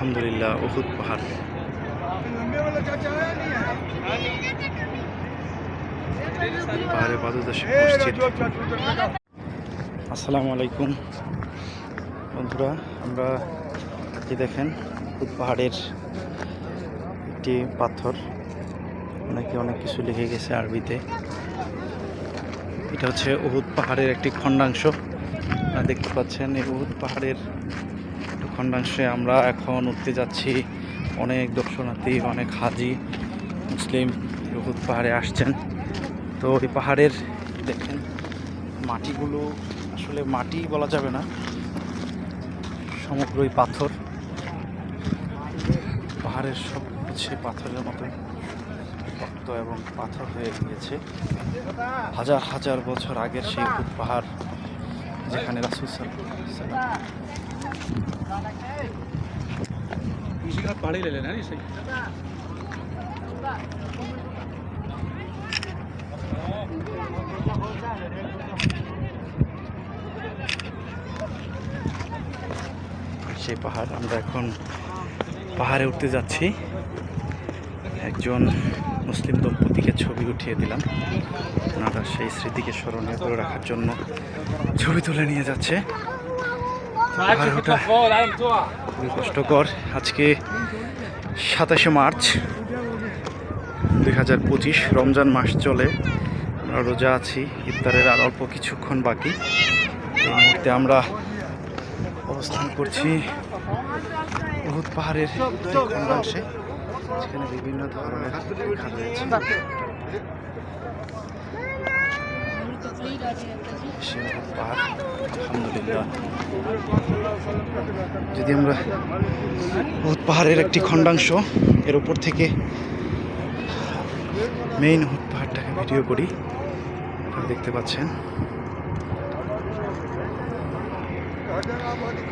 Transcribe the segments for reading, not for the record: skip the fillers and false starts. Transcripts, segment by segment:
আলহামদুলিল্লাহ উহুদ পাহাড়। পাহাড়ের পাদদেশে মসজিদ। আসসালামু আলাইকুম বন্ধুরা, আমরা কি দেখেন উহুদ পাহাড়ের একটি পাথর, অনেকে অনেক কিছু লিখে গেছে আরবিতে। এটা হচ্ছে উহুদ পাহাড়ের একটি খণ্ডাংশ। দেখতে পাচ্ছেন এই উহুদ পাহাড়ের খণ্ডাংশে আমরা এখন উঠতে যাচ্ছি। অনেক দর্শনার্থী, অনেক হাজি মুসলিম উহুদ পাহাড়ে আসছেন। তো এই পাহাড়ের দেখেন মাটিগুলো আসলে মাটি বলা যাবে না, সমগ্রই পাথর। পাহাড়ের সব হচ্ছে পাথরের মতো শক্ত এবং পাথর হয়ে গিয়েছে। হাজার হাজার বছর আগের সেই উহুদ পাহাড়, যেখানে রাসূল সাল্লাল্লাহু আলাইহি সেই পাহাড়। আমরা এখন পাহাড়ে উঠতে যাচ্ছি। একজন মুসলিম দম্পতিকে ছবি উঠিয়ে দিলাম, ওনারা সেই স্মৃতিকে স্মরণীয় করে রাখার জন্য ছবি তুলে নিয়ে যাচ্ছে। খুবই কষ্টকর। আজকে 27শে মার্চ 2025, রমজান মাস চলে। আমরা রোজা আছি, ইফতারের আর অল্প কিছুক্ষণ বাকি। এই মুহূর্তে আমরা অবস্থান করছি উহুদ পাহাড়ের খণ্ডাংশে, যেখানে বিভিন্ন ধরনের লেখা রয়েছে। আলহামদুলিল্লাহ, যদি আমরা উহুদ পাহাড়ের একটি খণ্ডাংশ এর উপর থেকে মেইন উহুদ পাহাড়টাকে ভিডিও করি, আপনারা দেখতে পাচ্ছেন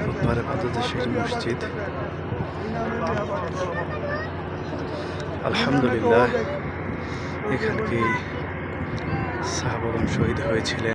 উহুদ পাহাড়ের পাদদেশে মসজিদ। আলহামদুলিল্লাহ, এখানকে সাহাবাগণ শহীদ হয়েছিলেন।